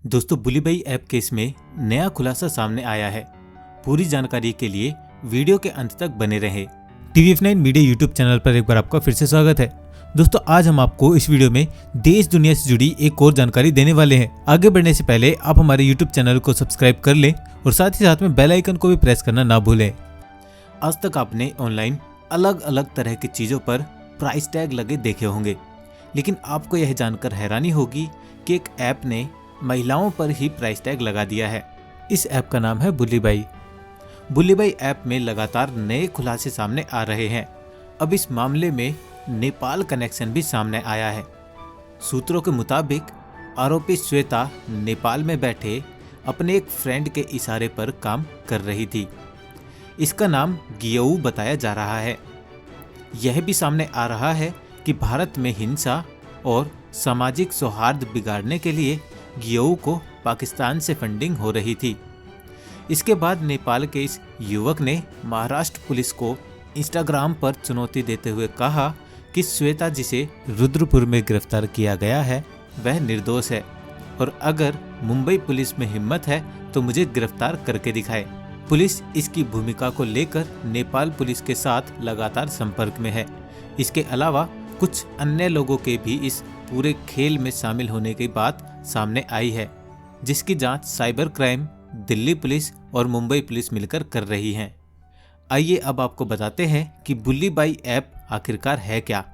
दोस्तों Bulli Bai app case में नया खुलासा सामने आया है। पूरी जानकारी के लिए वीडियो के अंत तक बने रहें। TVF9 मीडिया यूट्यूब चैनल पर एक बार आपका फिर से स्वागत है। दोस्तों आज हम आपको इस वीडियो में देश दुनिया से जुड़ी एक और जानकारी देने वाले हैं। आगे बढ़ने से पहले आप हमारे यूट्यूब चैनल को सब्सक्राइब कर लें और साथ ही साथ में बेल आइकन को भी प्रेस करना ना भूलें। आज तक आपने ऑनलाइन अलग अलग तरह की चीज़ों पर प्राइस टैग लगे देखे होंगे, लेकिन आपको यह जानकर हैरानी होगी कि एक ऐप ने महिलाओं पर ही प्राइस टैग लगा दिया है। इस ऐप का नाम है बुलीबाई। बुलीबाई ऐप में लगातार नए खुलासे सामने आ रहे हैं। अब इस मामले में नेपाल कनेक्शन भी सामने आया है। सूत्रों के मुताबिक आरोपी श्वेता नेपाल में बैठे अपने एक फ्रेंड के इशारे पर काम कर रही थी। इसका नाम गियोऊ बताया जा रहा है। यह भी सामने आ रहा है कि भारत में हिंसा और सामाजिक सौहार्द बिगाड़ने के लिए गियोऊ को पाकिस्तान से फंडिंग हो रही थी। इसके बाद नेपाल के इस युवक ने महाराष्ट्र पुलिस को इंस्टाग्राम पर चुनौती देते हुए कहा कि श्वेता जिसे रुद्रपुर में गिरफ्तार किया गया है वह निर्दोष है और अगर मुंबई पुलिस में हिम्मत है तो मुझे गिरफ्तार करके दिखाए। पुलिस इसकी भूमिका को लेकर नेपाल पुलिस के साथ लगातार संपर्क में है। इसके अलावा कुछ अन्य लोगों के भी इस पूरे खेल में शामिल होने की बात सामने आई है, जिसकी जांच साइबर क्राइम, दिल्ली पुलिस और मुंबई पुलिस मिलकर कर रही हैं। आइए अब आपको बताते हैं कि बुलीबाई ऐप आखिरकार है क्या।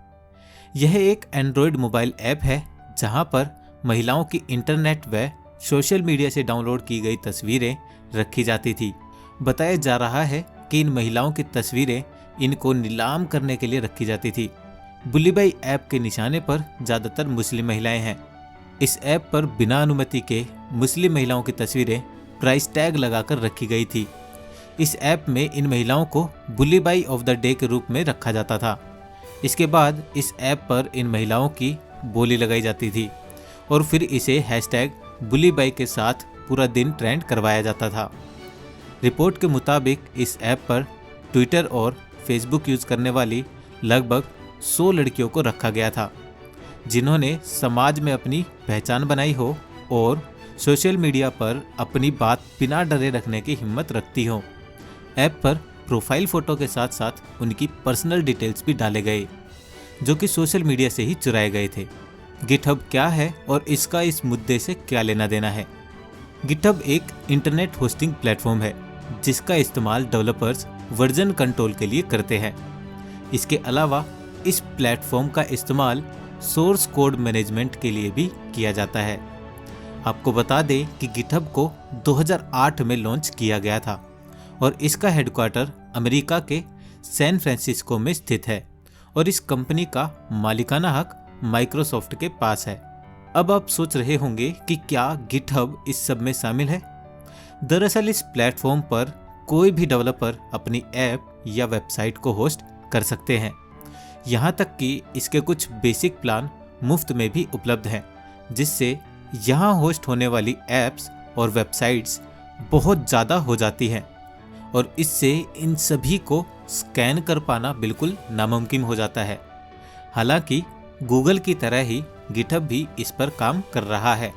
यह एक एंड्रॉयड मोबाइल ऐप है जहां पर महिलाओं की इंटरनेट व सोशल मीडिया से डाउनलोड की गई तस्वीरें रखी जाती थी। बताया जा रहा है कि इन महिलाओं की तस्वीरें इनको नीलाम करने के लिए रखी जाती थी। बुलीबाई ऐप के निशाने पर ज़्यादातर मुस्लिम महिलाएं हैं। इस ऐप पर बिना अनुमति के मुस्लिम महिलाओं की तस्वीरें प्राइस टैग लगाकर रखी गई थी। इस ऐप में इन महिलाओं को बुलीबाई ऑफ द डे के रूप में रखा जाता था। इसके बाद इस ऐप पर इन महिलाओं की बोली लगाई जाती थी और फिर इसे हैशटैग बुलीबाई के साथ पूरा दिन ट्रेंड करवाया जाता था। रिपोर्ट के मुताबिक इस ऐप पर ट्विटर और फेसबुक यूज़ करने वाली लगभग 100 लड़कियों को रखा गया था, जिन्होंने समाज में अपनी पहचान बनाई हो और सोशल मीडिया पर अपनी बात बिना डरे रखने की हिम्मत रखती हो। ऐप पर प्रोफाइल फ़ोटो के साथ साथ उनकी पर्सनल डिटेल्स भी डाले गए, जो कि सोशल मीडिया से ही चुराए गए थे। गिटहब क्या है और इसका इस मुद्दे से क्या लेना देना है? गिटहब एक इंटरनेट होस्टिंग प्लेटफॉर्म है जिसका इस्तेमाल डेवलपर्स वर्जन कंट्रोल के लिए करते हैं। इसके अलावा इस प्लेटफॉर्म का इस्तेमाल सोर्स कोड मैनेजमेंट के लिए भी किया जाता है। आपको बता दें कि गिटहब को 2008 में लॉन्च किया गया था और इसका हेडक्वार्टर अमेरिका के सैन फ्रांसिस्को में स्थित है और इस कंपनी का मालिकाना हक माइक्रोसॉफ्ट के पास है। अब आप सोच रहे होंगे कि क्या गिटहब इस सब में शामिल है? दरअसल इस प्लेटफॉर्म पर कोई भी डेवलपर अपनी ऐप या वेबसाइट को होस्ट कर सकते हैं। यहाँ तक कि इसके कुछ बेसिक प्लान मुफ्त में भी उपलब्ध हैं, जिससे यहाँ होस्ट होने वाली ऐप्स और वेबसाइट्स बहुत ज़्यादा हो जाती हैं और इससे इन सभी को स्कैन कर पाना बिल्कुल नामुमकिन हो जाता है। हालांकि गूगल की तरह ही गिटहब भी इस पर काम कर रहा है।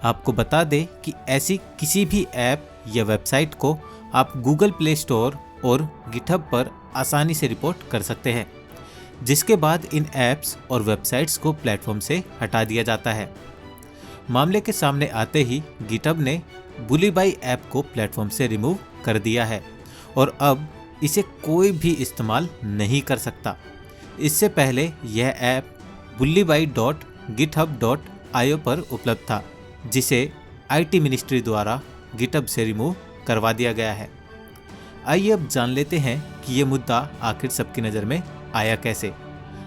आपको बता दें कि ऐसी किसी भी ऐप या वेबसाइट को आप गूगल प्ले स्टोर और गिटहब पर आसानी से रिपोर्ट कर सकते हैं, जिसके बाद इन ऐप्स और वेबसाइट्स को प्लेटफॉर्म से हटा दिया जाता है। मामले के सामने आते ही गिटहब ने बुलीबाई ऐप को प्लेटफॉर्म से रिमूव कर दिया है और अब इसे कोई भी इस्तेमाल नहीं कर सकता। इससे पहले यह ऐप bulibai.github.io पर उपलब्ध था, जिसे IT मिनिस्ट्री द्वारा गिटहब से रिमूव करवा दिया गया है। आइए अब जान लेते हैं कि ये मुद्दा आखिर सबकी नज़र में आया कैसे।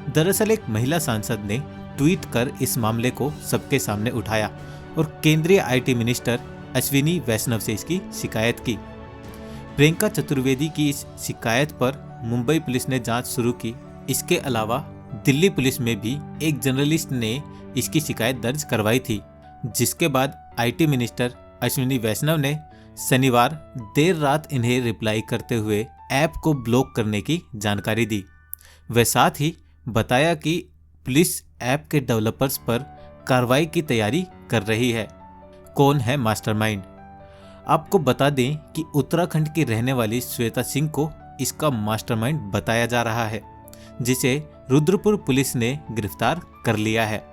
दरअसल एक महिला सांसद ने ट्वीट कर इस मामले को सबके सामने उठाया और केंद्रीय IT मिनिस्टर अश्विनी वैष्णव से इसकी शिकायत की। प्रियंका चतुर्वेदी की इस शिकायत पर मुंबई पुलिस ने जांच शुरू की। इसके अलावा दिल्ली पुलिस में भी एक जर्नलिस्ट ने इसकी शिकायत दर्ज करवाई थी, जिसके बाद IT मिनिस्टर अश्विनी वैष्णव ने शनिवार देर रात इन्हें रिप्लाई करते हुए ऐप को ब्लॉक करने की जानकारी दी। वह साथ ही बताया कि पुलिस ऐप के डेवलपर्स पर कार्रवाई की तैयारी कर रही है। कौन है मास्टरमाइंड। आपको बता दें कि उत्तराखंड की रहने वाली श्वेता सिंह को इसका मास्टरमाइंड बताया जा रहा है, जिसे रुद्रपुर पुलिस ने गिरफ्तार कर लिया है।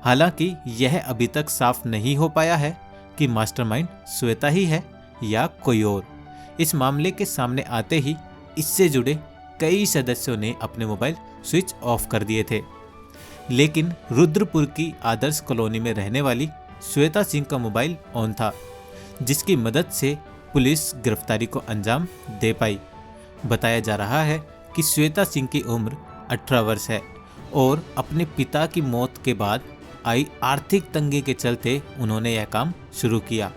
हालांकि यह अभी तक साफ नहीं हो पाया है कि मास्टरमाइंड श्वेता ही है या कोई और। इस मामले के सामने आते ही इससे जुड़े कई सदस्यों ने अपने मोबाइल स्विच ऑफ कर दिए थे, लेकिन रुद्रपुर की आदर्श कॉलोनी में रहने वाली श्वेता सिंह का मोबाइल ऑन था, जिसकी मदद से पुलिस गिरफ्तारी को अंजाम दे पाई। बताया जा रहा है कि श्वेता सिंह की उम्र 18 वर्ष है और अपने पिता की मौत के बाद आई आर्थिक तंगी के चलते उन्होंने यह काम शुरू किया।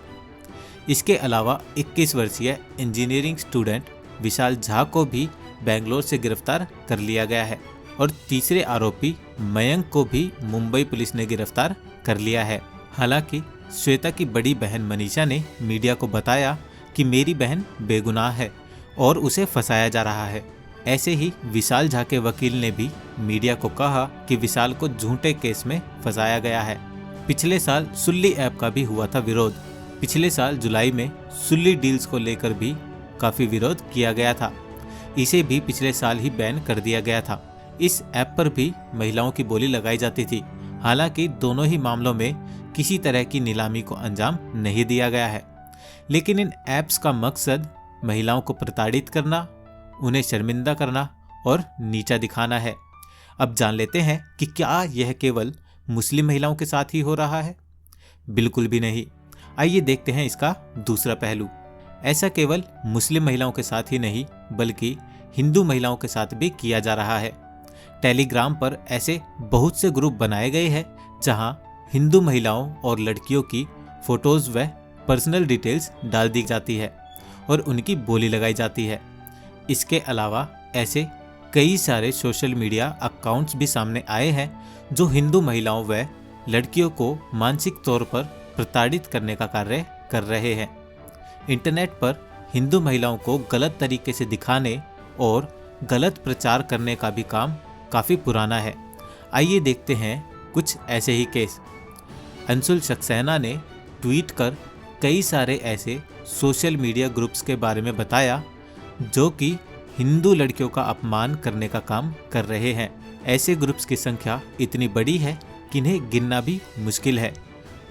इसके अलावा 21 वर्षीय इंजीनियरिंग स्टूडेंट विशाल झा को भी बेंगलोर से गिरफ्तार कर लिया गया है और तीसरे आरोपी मयंक को भी मुंबई पुलिस ने गिरफ्तार कर लिया है। हालांकि श्वेता की बड़ी बहन मनीषा ने मीडिया को बताया कि मेरी बहन बेगुनाह है और उसे फंसाया जा रहा है। ऐसे ही विशाल झा के वकील ने भी मीडिया को कहा कि विशाल को झूठे केस में फंसाया गया है। पिछले साल सुल्ली ऐप का भी हुआ था विरोध। पिछले साल जुलाई में सुल्ली डील्स को लेकर भी काफ़ी विरोध किया गया था। इसे भी पिछले साल ही बैन कर दिया गया था। इस ऐप पर भी महिलाओं की बोली लगाई जाती थी। हालांकि दोनों ही मामलों में किसी तरह की नीलामी को अंजाम नहीं दिया गया है, लेकिन इन ऐप्स का मकसद महिलाओं को प्रताड़ित करना, उन्हें शर्मिंदा करना और नीचा दिखाना है। अब जान लेते हैं कि क्या यह केवल मुस्लिम महिलाओं के साथ ही हो रहा है। बिल्कुल भी नहीं। आइए देखते हैं इसका दूसरा पहलू। ऐसा केवल मुस्लिम महिलाओं के साथ ही नहीं बल्कि हिंदू महिलाओं के साथ भी किया जा रहा है। टेलीग्राम पर ऐसे बहुत से ग्रुप बनाए गए हैं जहां हिंदू महिलाओं और लड़कियों की फोटोज व पर्सनल डिटेल्स डाल दी जाती है और उनकी बोली लगाई जाती है। इसके अलावा ऐसे कई सारे सोशल मीडिया अकाउंट्स भी सामने आए हैं जो हिंदू महिलाओं व लड़कियों को मानसिक तौर पर प्रताड़ित करने का कार्य कर रहे हैं। इंटरनेट पर हिंदू महिलाओं को गलत तरीके से दिखाने और गलत प्रचार करने का भी काम काफ़ी पुराना है। आइए देखते हैं कुछ ऐसे ही केस। अंशुल सक्सेना ने ट्वीट कर कई सारे ऐसे सोशल मीडिया ग्रुप्स के बारे में बताया जो कि हिंदू लड़कियों का अपमान करने का काम कर रहे हैं। ऐसे ग्रुप्स की संख्या इतनी बड़ी है कि इन्हें गिनना भी मुश्किल है।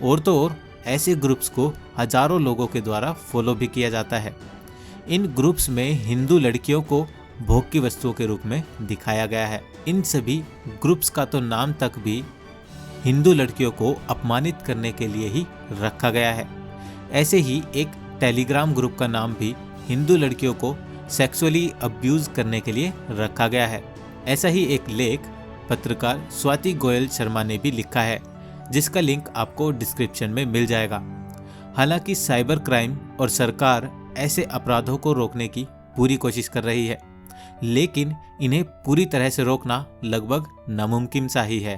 और तो और ऐसे ग्रुप्स को हजारों लोगों के द्वारा फॉलो भी किया जाता है। इन ग्रुप्स में हिंदू लड़कियों को भोग की वस्तुओं के रूप में दिखाया गया है। इन सभी ग्रुप्स का तो नाम तक भी हिंदू लड़कियों को अपमानित करने के लिए ही रखा गया है। ऐसे ही एक टेलीग्राम ग्रुप का नाम भी हिंदू लड़कियों को सेक्सुअली अब्यूज करने के लिए रखा गया है। ऐसा ही एक लेख पत्रकार स्वाति गोयल शर्मा ने भी लिखा है, जिसका लिंक आपको डिस्क्रिप्शन में मिल जाएगा। हालांकि साइबर क्राइम और सरकार ऐसे अपराधों को रोकने की पूरी कोशिश कर रही है, लेकिन इन्हें पूरी तरह से रोकना लगभग नामुमकिन सा ही है।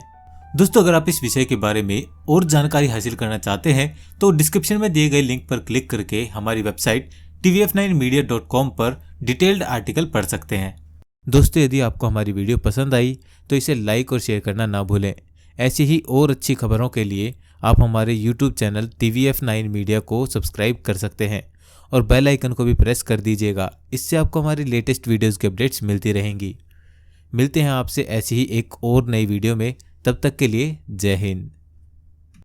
दोस्तों, अगर आप इस विषय के बारे में और जानकारी हासिल करना चाहते हैं तो डिस्क्रिप्शन में दिए गए लिंक पर क्लिक करके हमारी वेबसाइट tvf9media.com पर डिटेल्ड आर्टिकल पढ़ सकते हैं। दोस्तों, यदि आपको हमारी वीडियो पसंद आई तो इसे लाइक और शेयर करना ना भूलें। ऐसी ही और अच्छी खबरों के लिए आप हमारे YouTube चैनल tvf9 मीडिया को सब्सक्राइब कर सकते हैं और बेल आइकन को भी प्रेस कर दीजिएगा। इससे आपको हमारी लेटेस्ट वीडियोस की अपडेट्स मिलती रहेंगी। मिलते हैं आपसे ऐसी ही एक और नई वीडियो में। तब तक के लिए जय हिंद।